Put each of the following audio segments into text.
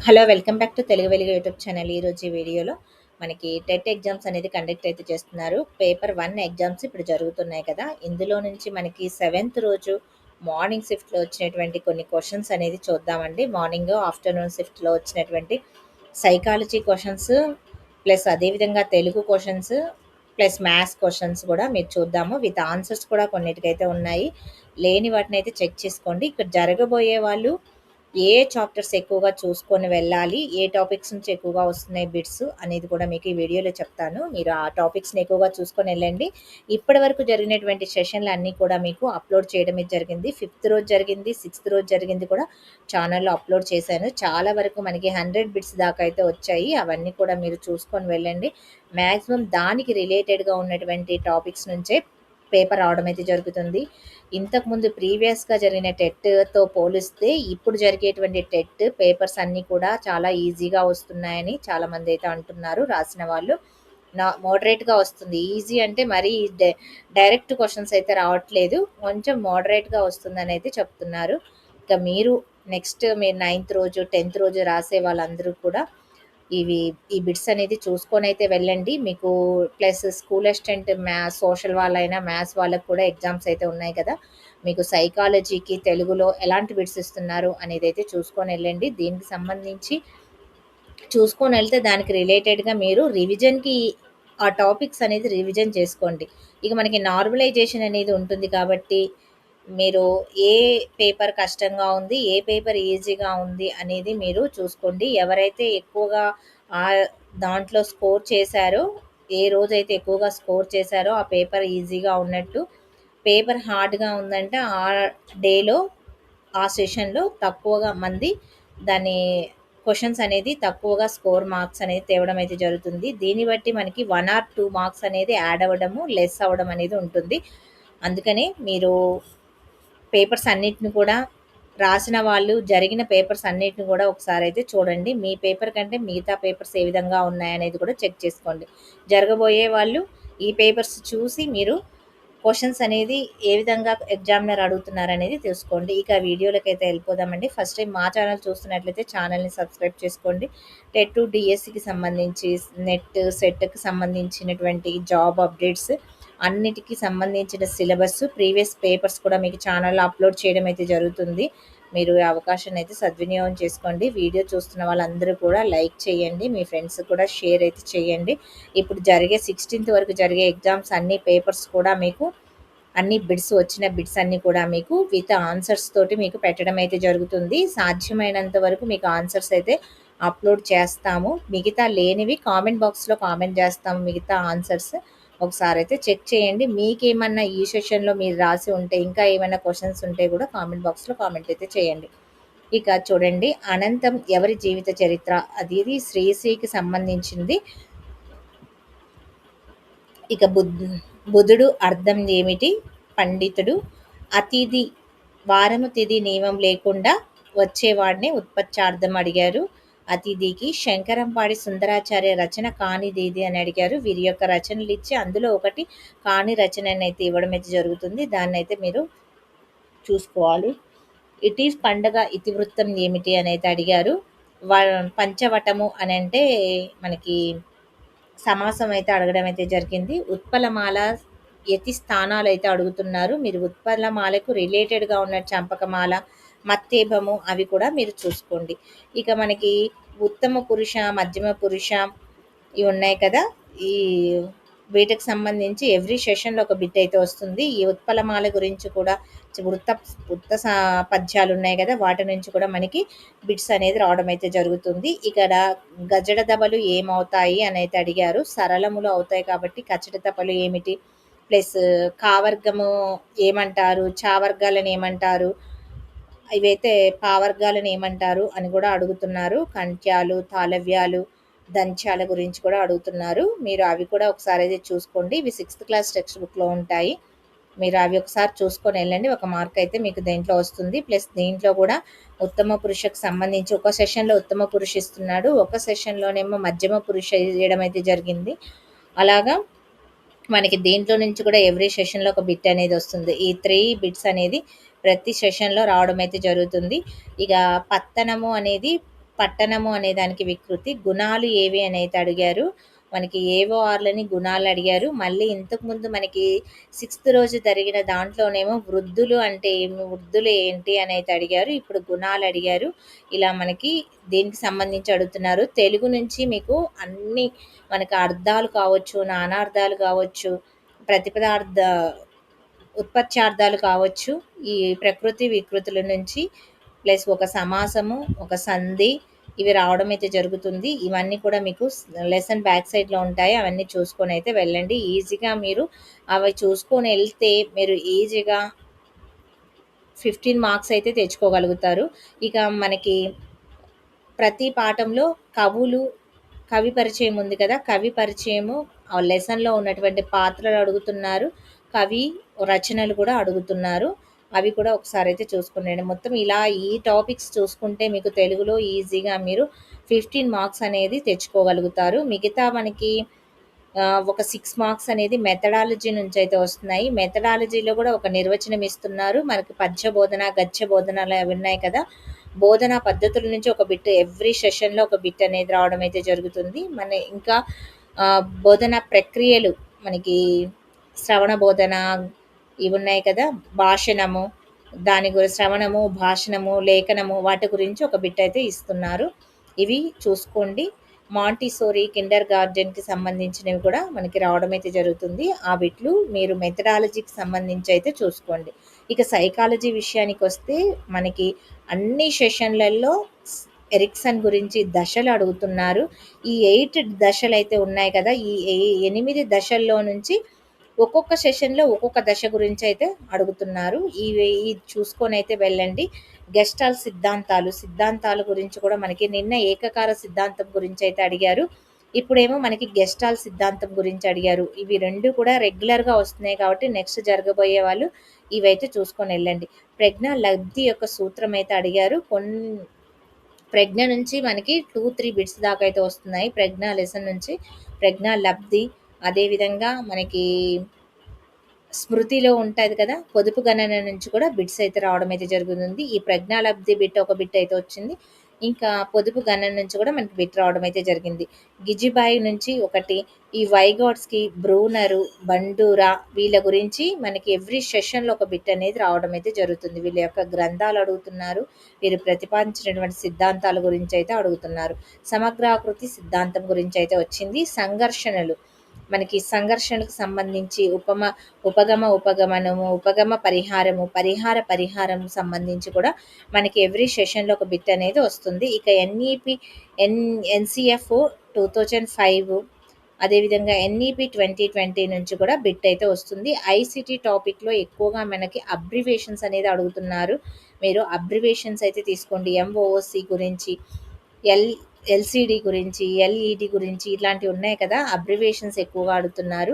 Hello! Welcome back to Telugu వెలుగు YouTube channel. ఈరోజు ఈ వీడియోలో మనకి టెట్ ఎగ్జామ్స్ అనేది కండక్ట్ అయితే చేస్తున్నారు. పేపర్ 1 ఎగ్జామ్స్ ఇప్పుడు జరుగుతున్నాయి కదా! ఇందులో నుంచి మనకి సెవెంత్ రోజు మార్నింగ్ షిఫ్ట్‌లో వచ్చినటువంటి కొన్ని క్వెషన్స్ అనేది చూద్దామండి. మార్నింగ్, ఆఫ్టర్‌నూన్ షిఫ్ట్‌లో వచ్చినటువంటి సైకాలజీ క్వెషన్స్ ప్లస్ అదేవిధంగా Telugu questions plus maths questions కూడా మీరు చూద్దాము. విత్ ఆన్సర్స్ కూడా కొన్నిటికైతే ఉన్నాయి. లేని వాటినైతే చెక్ చేసుకోండి. ఇక్కడ జరగబోయే వాళ్ళు ఏ చాప్టర్స్ ఎక్కువగా చూసుకొని వెళ్ళాలి, ఏ టాపిక్స్ నుంచి ఎక్కువగా వస్తున్నాయి బిట్స్ అనేది కూడా మీకు ఈ వీడియోలో చెప్తాను. మీరు ఆ టాపిక్స్‌ని ఎక్కువగా చూసుకొని వెళ్ళండి. ఇప్పటివరకు జరిగినటువంటి సెషన్‌లు అన్నీ కూడా మీకు అప్లోడ్ చేయడమే జరిగింది. ఫిఫ్త్ రోజు జరిగింది, సిక్స్త్ రోజు జరిగింది కూడా ఛానల్‌లో అప్లోడ్ చేశాను. చాలా వరకు మనకి 100 బిట్స్ దాకా అయితే వచ్చాయి. అవన్నీ కూడా మీరు చూసుకొని వెళ్ళండి. మాక్సిమం దానికి రిలేటెడ్‌గా ఉన్నటువంటి టాపిక్స్ నుంచే పేపర్ రావడం అయితే జరుగుతుంది. ఇంతకుముందు ప్రీవియస్‌గా జరిగిన టెట్‌తో పోలిస్తే ఇప్పుడు జరిగేటువంటి టెట్ పేపర్స్ అన్నీ కూడా చాలా ఈజీగా వస్తున్నాయని చాలామందైతే అంటున్నారు రాసిన వాళ్ళు. మోడరేట్‌గా వస్తుంది. ఈజీ అంటే మరీ డైరెక్ట్ క్వెషన్స్ అయితే రావట్లేదు. కొంచెం మోడరేట్‌గా వస్తుందనైతే చెప్తున్నారు. ఇక మీరు నెక్స్ట్ మీరు 9థ్ రోజు, 10థ్ రోజు రాసే వాళ్ళందరూ కూడా ఇవి ఈ బిట్స్ అనేది చూసుకొనైతే వెళ్ళండి. మీకు ప్లస్ స్కూల్ అసిస్టెంట్ సోషల్ వాళ్ళైనా, మ్యాథ్స్ వాళ్ళకి కూడా ఎగ్జామ్స్ అయితే ఉన్నాయి కదా! మీకు సైకాలజీకి, తెలుగులో ఎలాంటి బిట్స్ ఇస్తున్నారు అనేదైతే చూసుకొనెళ్ళండి. దీనికి సంబంధించి చూసుకొనెళ్తే దానికి రిలేటెడ్‌గా మీరు రివిజన్‌కి ఆ టాపిక్స్ అనేది రివిజన్ చేసుకోండి. ఇక మనకి నార్మలైజేషన్ అనేది ఉంటుంది కాబట్టి, మీరు ఏ పేపర్ కష్టంగా ఉంది, ఏ పేపర్ ఈజీగా ఉంది అనేది మీరు చూసుకోండి. ఎవరైతే ఎక్కువగా ఆహ్, దాంట్లో స్కోర్ చేశారో, ఏ రోజైతే ఎక్కువగా స్కోర్ చేశారో ఆ పేపర్ ఈజీగా ఉన్నట్టు. పేపర్ హార్డ్‌గా ఉందంటే ఆ డేలో, ఆ సెషన్‌లో తక్కువగా మంది దాన్ని క్వెషన్స్ అనేది తక్కువగా స్కోర్ మార్క్స్ అనేది తేవడం అయితే జరుగుతుంది. దీన్ని బట్టి మనకి 1 ఆర్ 2 మార్క్స్ అనేది యాడ్ అవ్వడము, లెస్ అవ్వడం అనేది ఉంటుంది. అందుకనే మీరు పేపర్స్ అన్నిటిని కూడా రాసిన వాళ్ళు జరిగిన పేపర్స్ అన్నిటిని కూడా ఒకసారైతే చూడండి. మీ పేపర్ కంటే మిగతా పేపర్స్ ఏ విధంగా ఉన్నాయనేది కూడా చెక్ చేసుకోండి. జరగబోయే వాళ్ళు ఈ పేపర్స్ చూసి మీరు క్వెషన్స్ అనేది ఏ విధంగా ఎగ్జామినర్ అడుగుతున్నారనేది తెలుసుకోండి. ఇక వీడియోలకైతే వెళ్ళిపోదామండి. ఫస్ట్ టైం మా ఛానల్ చూస్తున్నట్లయితే ఛానల్‌ని సబ్స్క్రైబ్ చేసుకోండి. టెట్, డీఎస్సీకి సంబంధించి, నెట్, సెట్‌కి సంబంధించినటువంటి జాబ్ అప్డేట్స్ అన్నిటికి సంబంధించిన సిలబస్, ప్రీవియస్ పేపర్స్ కూడా మీకు ఛానల్‌లో అప్లోడ్ చేయడం అయితే జరుగుతుంది. మీరు ఈ అవకాశాన్ని అయితే సద్వినియోగం చేసుకోండి. వీడియో చూస్తున్న వాళ్ళందరూ కూడా లైక్ చేయండి. మీ ఫ్రెండ్స్‌కి కూడా షేర్ అయితే చేయండి. ఇప్పుడు జరిగే 16థ్ వరకు జరిగే ఎగ్జామ్స్ అన్ని పేపర్స్ కూడా మీకు అన్ని బిట్స్ వచ్చిన బిట్స్ అన్నీ కూడా మీకు విత్ ఆన్సర్స్ తోటి మీకు పెట్టడం అయితే జరుగుతుంది. సాధ్యమైనంత వరకు మీకు ఆన్సర్స్ అయితే అప్లోడ్ చేస్తాము. మిగతా లేనివి కామెంట్ బాక్స్‌లో కామెంట్ చేస్తాము మిగతా ఆన్సర్స్. ఒకసారైతే చెక్ చేయండి. మీకేమన్నా ఈ సెషన్‌లో మీరు రాసి ఉంటే, ఇంకా ఏమైనా క్వెషన్స్ ఉంటే కూడా కామెంట్ బాక్స్‌లో కామెంట్ అయితే చేయండి. ఇక చూడండి, అనంతం ఎవరి జీవిత చరిత్ర అది శ్రీశ్రీకి సంబంధించింది. ఇక బుధుడు అర్థం ఏమిటి? పండితుడు. అతిథి వారము తిథి నియమం లేకుండా వచ్చేవాడిని ఉత్పత్త్యార్థం అడిగారు. అతిథికి శంకరంపాడి సుందరాచార్య రచన కానిదేది అని అడిగారు. వీరి యొక్క రచనలు ఇచ్చి అందులో ఒకటి కాని రచననైతే ఇవ్వడం అయితే జరుగుతుంది. దాన్నైతే మీరు చూసుకోవాలి. ఇట్ ఈస్ పండగ ఇతివృత్తం ఏమిటి అనైతే అడిగారు. వ పంచవటము అనంటే మనకి సమాసం అయితే అడగడం అయితే జరిగింది. ఉత్పలమాల యతి స్థానాలైతే అడుగుతున్నారు. మీరు ఉత్పలమాలకు రిలేటెడ్‌గా ఉన్న చంపకమాల, మత్తేభము అవి కూడా మీరు చూసుకోండి. ఇక మనకి ఉత్తమ పురుష, మధ్యమ పురుష ఇవి ఉన్నాయి కదా! ఈ వీటికి సంబంధించి ఎవ్రీ సెషన్‌లో ఒక బిట్ అయితే వస్తుంది. ఈ ఉత్పలమాల గురించి కూడా వృత్త వృత్త పద్యాలు ఉన్నాయి కదా! వాటి నుంచి కూడా మనకి బిట్స్ అనేది రావడం అయితే జరుగుతుంది. ఇక్కడ గజడ దబలు ఏమవుతాయి అనైతే అడిగారు. సరళములు అవుతాయి కాబట్టి కచట దబలు ఏమిటి? ప్లస్ కావర్గము ఏమంటారు? చావర్గాలను ఏమంటారు? ఇవైతే పావర్గాలను ఏమంటారు అని కూడా అడుగుతున్నారు. కంట్యాలు, తాళవ్యాలు, దంత్యాల గురించి కూడా అడుగుతున్నారు. మీరు అవి కూడా ఒకసారి అయితే చూసుకోండి. ఇవి 6థ్ క్లాస్ టెక్స్ట్ బుక్‌లో ఉంటాయి. మీరు అవి ఒకసారి చూసుకొని వెళ్ళండి. ఒక మార్క్ అయితే మీకు దీంట్లో వస్తుంది. ప్లస్ దీంట్లో కూడా ఉత్తమ పురుషకు సంబంధించి ఒక సెషన్‌లో ఉత్తమ పురుష ఇస్తున్నాడు. ఒక సెషన్‌లోనేమో మధ్యమ పురుష ఇయ్యడం అయితే జరిగింది. అలాగా మనకి దీంట్లో నుంచి కూడా ఎవ్రీ సెషన్‌లో ఒక బిట్ అనేది వస్తుంది. ఈ 3 బిట్స్ అనేది ప్రతి సెషన్‌లో రావడం అయితే జరుగుతుంది. ఇక పత్తనము అనేది పట్టణము అనే దానికి వికృతి. గుణాలు ఏవి అని అయితే అడిగారు. మనకి ఏవో ఆర్‌లని గుణాలు అడిగారు. మళ్ళీ ఇంతకుముందు మనకి సిక్స్త్ రోజు జరిగిన దాంట్లోనేమో వృద్ధులు అంటే ఏమి? వృద్ధులు ఏంటి? అని అయితే అడిగారు. ఇప్పుడు గుణాలు అడిగారు. ఇలా మనకి దీనికి సంబంధించి అడుగుతున్నారు. తెలుగు నుంచి మీకు అన్నీ మనకు అర్థాలు కావచ్చు, నానార్థాలు కావచ్చు, ప్రతిపదార్థ ఉత్పత్త్యార్థాలు కావచ్చు, ఈ ప్రకృతి, వికృతుల నుంచి ప్లస్ ఒక సమాసము, ఒక సంధి ఇవి రావడం అయితే జరుగుతుంది. ఇవన్నీ కూడా మీకు లెసన్ బ్యాక్ సైడ్‌లో ఉంటాయి. అవన్నీ చూసుకొనైతే వెళ్ళండి. ఈజీగా మీరు అవి చూసుకొని ఎళ్తే మీరు ఈజీగా 15 మార్క్స్ అయితే తెచ్చుకోగలుగుతారు. ఇక మనకి ప్రతి పాఠంలో కవి పరిచయం ఉంది కదా! కవి పరిచయము ఆ లెసన్‌లో ఉన్నటువంటి పాత్రలు అడుగుతున్నారు. కవి రచనలు కూడా అడుగుతున్నారు. అవి కూడా ఒకసారైతే చూసుకునండి. మొత్తం ఇలా ఈ టాపిక్స్ చూసుకుంటే మీకు తెలుగులో ఈజీగా మీరు 15 మార్క్స్ అనేది తెచ్చుకోగలుగుతారు. మిగతా మనకి ఒక 6 మార్క్స్ అనేది మెథడాలజీ నుంచయితే వస్తున్నాయి. మెథడాలజీలో కూడా ఒక నిర్వచనం ఇస్తున్నారు. మనకి పద్య బోధన, గద్య బోధనలు అవి ఉన్నాయి కదా! బోధనా పద్ధతుల నుంచి ఒక బిట్ ఎవ్రీ సెషన్‌లో ఒక బిట్ అనేది రావడం అయితే జరుగుతుంది. ఇంకా బోధనా ప్రక్రియలు మనకి శ్రవణ బోధన ఇవున్నాయి కదా! భాషణము, శ్రవణము, భాషణము, లేఖనము వాటి గురించి ఒక బిట్ అయితే ఇస్తున్నారు. ఇవి చూసుకోండి. మాంటిసోరీ, కిండర్ గార్డెన్‌కి సంబంధించినవి కూడా మనకి రావడం అయితే జరుగుతుంది. ఆ బిట్లు మీరు మెథడాలజీకి సంబంధించి అయితే చూసుకోండి. ఇక సైకాలజీ విషయానికొస్తే మనకి అన్ని సెషన్‌లలో ఎరిక్సన్ గురించి దశలు అడుగుతున్నారు. ఈ 8 దశలైతే ఉన్నాయి కదా! ఈ 8 దశల్లో నుంచి ఒక్కొక్క సెషన్‌లో ఒక్కొక్క దశ గురించైతే అడుగుతున్నారు. ఇది చూసుకొనైతే వెళ్ళండి. గెస్టాల్ సిద్ధాంతాల గురించి కూడా మనకి నిన్న ఏకకార సిద్ధాంతం గురించైతే అడిగారు. ఇప్పుడేమో మనకి గెస్టాల్ సిద్ధాంతం గురించి అడిగారు. ఇవి 2 కూడా రెగ్యులర్‌గా వస్తున్నాయి కాబట్టి నెక్స్ట్ జరగబోయే వాళ్ళు ఇవైతే చూసుకొనెళ్ళండి. ప్రజ్ఞ లబ్ధి యొక్క సూత్రం అయితే అడిగారు. ప్రజ్ఞ నుంచి మనకి 2, 3 బిట్స్ దాకా అయితే వస్తున్నాయి. ప్రజ్ఞ లెసన్ నుంచి ప్రజ్ఞ లబ్ధి, అదేవిధంగా మనకి స్మృతిలో ఉంటది కదా! పొదుపు గణన నుంచి కూడా బిట్స్ అయితే రావడం అయితే జరుగుతుంది. ఈ ప్రజ్ఞాలబ్ధి బిట్ ఒక బిట్ అయితే వచ్చింది. ఇంకా పొదుపు గణన నుంచి కూడా మనకి బిట్ రావడం అయితే జరిగింది. గిజిబాయి నుంచి ఒకటి, ఈ వైగాట్స్‌కి, బ్రూనరు, బండూరా వీళ్ళ గురించి మనకి ఎవ్రీ సెషన్‌లో ఒక బిట్ అనేది రావడం అయితే జరుగుతుంది. వీళ్ళ యొక్క గ్రంథాలు అడుగుతున్నారు. వీరు ప్రతిపాదించినటువంటి సిద్ధాంతాల గురించి అయితే అడుగుతున్నారు. సమగ్రాకృతి సిద్ధాంతం గురించి అయితే వచ్చింది. మనకి సంఘర్షణకు సంబంధించి ఉపగమనము, ఉపగమ పరిహారము, పరిహారం సంబంధించి కూడా మనకి ఎవ్రీ సెషన్‌లో ఒక బిట్ అనేది వస్తుంది. ఇక ఎన్‌సీఎఫ్ 2005 అదేవిధంగా ఎన్ఈపీ 2020 నుంచి కూడా బిట్ అయితే వస్తుంది. ఐసీటీ టాపిక్‌లో ఎక్కువగా మనకి అబ్రివేషన్స్ అనేది అడుగుతున్నారు. మీరు అబ్రివేషన్స్ అయితే తీసుకోండి. ఎంఓఓసీ గురించి, ఎల్ ఎల్‌సీడీ గురించి, ఎల్‌ఈడీ గురించి ఇట్లాంటివి ఉన్నాయి కదా! అబ్రివేషన్స్ ఎక్కువగా అడుగుతున్నారు.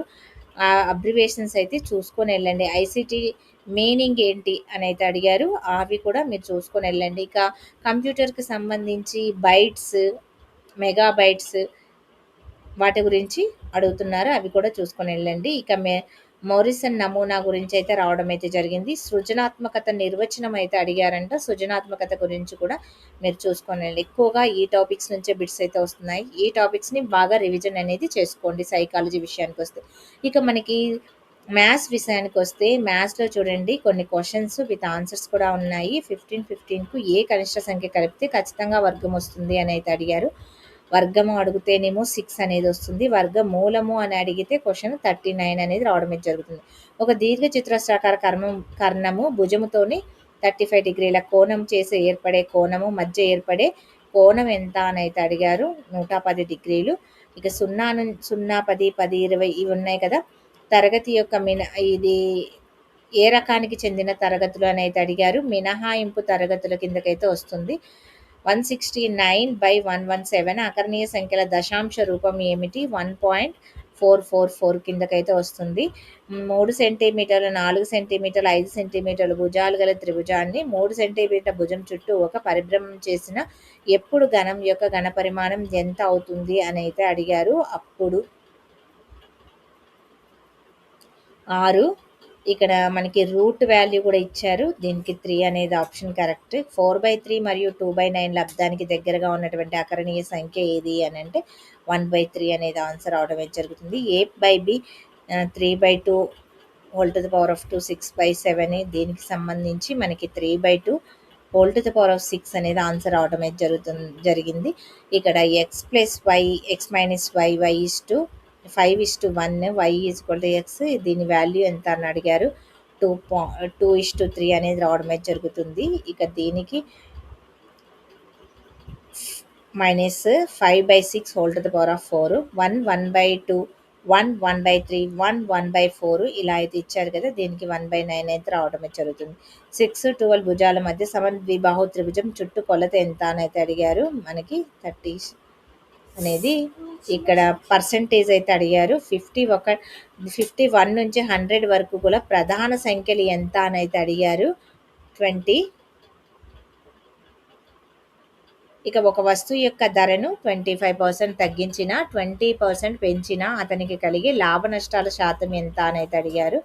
ఆ అబ్రివేషన్స్ అయితే చూసుకొనెళ్ళండి. ఐసీటీ మీనింగ్ ఏంటి అనైతే అడిగారు. అవి కూడా మీరు చూసుకొనెళ్ళండి. ఇక కంప్యూటర్‌కి సంబంధించి బైట్స్, మెగాబైట్స్ వాటి గురించి అడుగుతున్నారు. అవి కూడా చూసుకొనెళ్ళండి. ఇక మోరిసన్ నమూనా గురించి అయితే రావడం అయితే జరిగింది. సృజనాత్మకత నిర్వచనం అయితే అడిగారంట. సృజనాత్మకత గురించి కూడా మీరు చూసుకొనెళ్ళండి. ఎక్కువగా ఈ టాపిక్స్ నుంచే బిట్స్ అయితే వస్తున్నాయి. ఈ టాపిక్స్‌ని బాగా రివిజన్ అనేది చేసుకోండి సైకాలజీ విషయానికొస్తే. ఇక మనకి మ్యాథ్స్ విషయానికొస్తే మ్యాథ్స్‌లో చూడండి కొన్ని క్వెషన్స్ విత్ ఆన్సర్స్ కూడా ఉన్నాయి. 15కు ఏ కనిష్ట సంఖ్య కలిపితే ఖచ్చితంగా వర్గం వస్తుంది అని అయితే అడిగారు. వర్గము అడిగితేనేమో 6 అనేది వస్తుంది. వర్గమూలము అని అడిగితే క్వెషన్ 39 అనేది రావడం అయితే జరుగుతుంది. ఒక దీర్ఘ చతురస్రాకార కర్ణము భుజముతోని 35 డిగ్రీల కోణం చేసి ఏర్పడే కోణము మధ్య ఏర్పడే కోణం ఎంత అని అయితే అడిగారు. 110 డిగ్రీలు. ఇక 0, 10, 10, 20 ఇవి ఉన్నాయి కదా! తరగతి యొక్క ఇది ఏ రకానికి చెందిన తరగతులు అని అయితే అడిగారు. మినహాయింపు తరగతుల కిందకైతే వస్తుంది. 169/117 అకర్ణీయ సంఖ్యల దశాంశ రూపం ఏమిటి? 1.444 కిందకైతే వస్తుంది. 3 సెంటీమీటర్లు, 4 సెంటీమీటర్లు, 5 సెంటీమీటర్ల భుజాలు గల త్రిభుజాన్ని 3 సెంటీమీటర్ల భుజం చుట్టూ ఒక పరిభ్రమణం చేసిన ఎప్పుడు ఘనం యొక్క ఘనపరిమాణం ఎంత అవుతుంది అని అయితే అడిగారు. అప్పుడు 6. ఇక్కడ మనకి రూట్ వాల్యూ కూడా ఇచ్చారు. దీనికి 3 అనేది ఆప్షన్ కరెక్ట్. 4/3 మరియు 2/9 లబ్దానికి దగ్గరగా ఉన్నటువంటి అకరణీయ సంఖ్య ఏది అని అంటే 1/3 అనేది ఆన్సర్ అవడం జరుగుతుంది. A/B 3/2 whole to the power of 2 6/7 దీనికి సంబంధించి మనకి 3/2 whole to the power of 6 అనేది ఆన్సర్ అవడం జరిగింది. ఇక్కడ x+y x-y y 5:1 y=x దీని వాల్యూ ఎంత అని అడిగారు. 2:3 అనేది రావడం జరుగుతుంది. ఇక దీనికి -5/6 whole to the power of 4 1 1/2 1 1/3 1 1/4 ఇలా అయితే ఇచ్చారు కదా. దీనికి 1/9 అయితే రావడం జరుగుతుంది. 6 12 భుజాల మధ్య సమద్విబాహు త్రిభుజం చుట్టూ కొలత ఎంత అని అయితే అడిగారు. మనకి 30 అనేది ఇక్కడ పర్సంటేజ్ అయితే అడిగారు. 51 నుంచి 100 వరకు కూడా ప్రధాన సంఖ్యలు ఎంత అని అయితే అడిగారు. 20. ఇక ఒక వస్తువు యొక్క ధరను 25% తగ్గించినా 20% పెంచినా అతనికి కలిగే లాభ నష్టాల శాతం ఎంత అని అయితే అడిగారు.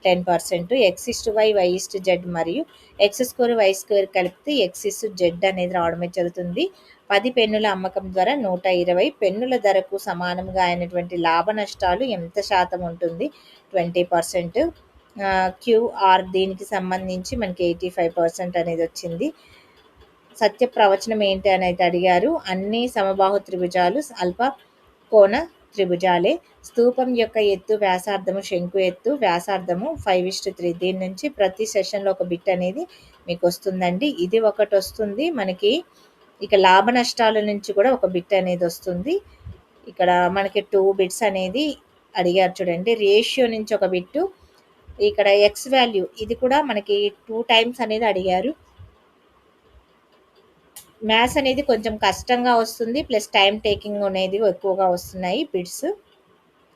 10%. x/y y/z మరియు x² y² కలిపితే x/z అనేది రావడమే జరుగుతుంది. 10 పెన్నుల అమ్మకం ద్వారా 120 పెన్నుల ధరకు సమానంగా అయినటువంటి లాభ నష్టాలు ఎంత శాతం ఉంటుంది? 20%. QR దీనికి సంబంధించి మనకి 85% అనేది వచ్చింది. సత్య ప్రవచనం ఏంటి అని అయితే అడిగారు. అన్ని సమబాహు త్రిభుజాలు అల్ప కోణ త్రిభుజాలే. స్తూపం యొక్క ఎత్తు వ్యాసార్థము శంకు ఎత్తు వ్యాసార్థము 5:3 దీని నుంచి ప్రతి సెషన్లో ఒక బిట్ అనేది మీకు వస్తుందండి. ఇది ఒకటి వస్తుంది మనకి. ఇక లాభ నష్టాల నుంచి కూడా ఒక బిట్ అనేది వస్తుంది. ఇక్కడ మనకి 2 బిట్స్ అనేది అడిగారు చూడండి. రేషియో నుంచి ఒక బిట్టు. ఇక్కడ ఎక్స్ వాల్యూ ఇది కూడా మనకి 2 టైమ్స్ అనేది అడిగారు. మ్యాథ్స్ అనేది కొంచెం కష్టంగా వస్తుంది. ప్లస్ టైం టేకింగ్ అనేది ఎక్కువగా వస్తున్నాయి బిట్స్.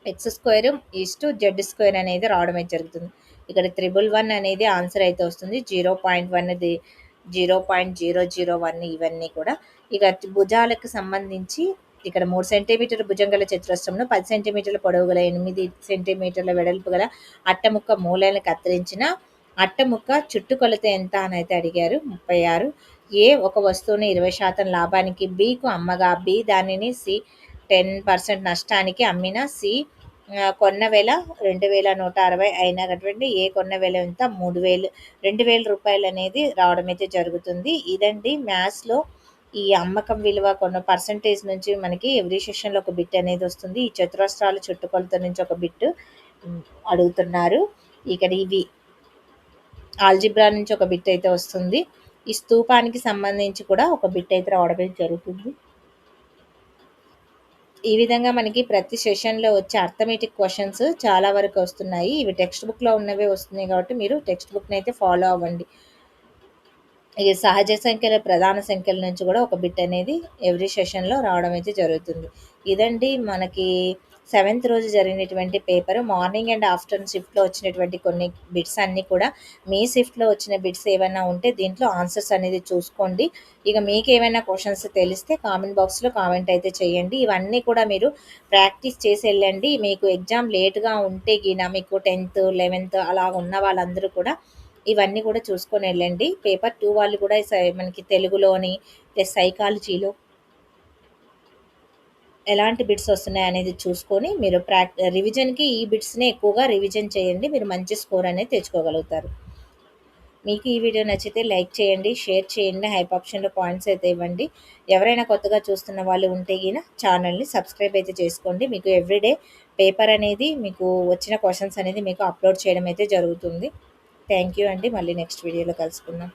x²:z² అనేది రావడం జరుగుతుంది. ఇక్కడ 111 అనేది ఆన్సర్ అయితే వస్తుంది. 0.1 0.001 ఇవన్నీ కూడా. ఇక భుజాలకు సంబంధించి ఇక్కడ 3 సెంటీమీటర్ల భుజం గల చతురస్రంలో 10 సెంటీమీటర్ల పొడవు గల 8 సెంటీమీటర్ల వెడల్పు గల అట్టముక్క మూలను కత్తిరించిన అట్టముక్క చుట్టుకొలత ఎంత అని అయితే అడిగారు. 36. ఏ ఒక వస్తువుని 20% లాభానికి బికు అమ్మగా బి దానిని సి 10% నష్టానికి అమ్మిన సి కొన్న వేల 2160 అయినటువంటి ఏ కొన్న వేల ఎంత 2,000 రూపాయలు అనేది రావడం అయితే జరుగుతుంది. ఇదండి మ్యాథ్స్లో ఈ అమ్మకం విలువ కొన్న పర్సంటేజ్ నుంచి మనకి ఎవ్రీ సెషన్లో ఒక బిట్ అనేది వస్తుంది. ఈ చతురస్రాల చుట్టుకొలత నుంచి ఒక బిట్ అడుగుతున్నారు. ఇక్కడ ఇవి ఆల్జిబ్రా నుంచి ఒక బిట్ అయితే వస్తుంది. ఈ స్తూపానికి సంబంధించి కూడా ఒక బిట్ అయితే రావడం జరుగుతుంది. ఈ విధంగా మనకి ప్రతి సెషన్లో వచ్చే అర్థమెటిక్ క్వశ్చన్స్ చాలా వరకు వస్తున్నాయి. ఇవి టెక్స్ట్ బుక్లో ఉన్నవే వస్తున్నాయి కాబట్టి మీరు టెక్స్ట్ బుక్ని అయితే ఫాలో అవ్వండి. ఈ సహజ సంఖ్యల ప్రధాన సంఖ్యల నుంచి కూడా ఒక బిట్ అనేది ఎవ్రీ సెషన్లో రావడం అయితే జరుగుతుంది. ఇదండి మనకి 7th రోజు జరిగినటువంటి పేపర్. మార్నింగ్ అండ్ ఆఫ్టర్నూన్ షిఫ్ట్లో వచ్చినటువంటి కొన్ని బిట్స్ అన్నీ కూడా మీ షిఫ్ట్లో వచ్చిన బిట్స్ ఏమైనా ఉంటే దీంట్లో ఆన్సర్స్ అనేది చూసుకోండి. ఇక మీకు ఏమైనా క్వశ్చన్స్ తెలిస్తే కామెంట్ బాక్స్లో కామెంట్ అయితే చేయండి. ఇవన్నీ కూడా మీరు ప్రాక్టీస్ చేసి వెళ్ళండి. మీకు ఎగ్జామ్ లేట్గా ఉంటే గిన మీకు 10th 11th అలా ఉన్న వాళ్ళందరూ కూడా ఇవన్నీ కూడా చూసుకొని వెళ్ళండి. పేపర్ 2 వాళ్ళు కూడా మనకి తెలుగులోని ప్లస్ సైకాలజీలో ఎలాంటి బిట్స్ వస్తున్నాయి అనేది చూసుకొని మీరు రివిజన్కి ఈ బిట్స్ని ఎక్కువగా రివిజన్ చేయండి. మీరు మంచి స్కోర్ అనేది తెచ్చుకోగలుగుతారు. మీకు ఈ వీడియో నచ్చితే లైక్ చేయండి, షేర్ చేయండి, హైప్ ఆప్షన్లో పాయింట్స్ అయితే ఇవ్వండి. ఎవరైనా కొత్తగా చూస్తున్న వాళ్ళు ఉంటే గిన ఛానల్ని సబ్స్క్రైబ్ అయితే చేసుకోండి. మీకు ఎవ్రీడే పేపర్ అనేది మీకు వచ్చిన క్వశ్చన్స్ అనేది మీకు అప్లోడ్ చేయడం అయితే జరుగుతుంది. థ్యాంక్ యూ అండి. మళ్ళీ నెక్స్ట్ వీడియోలో కలుసుకుందాం.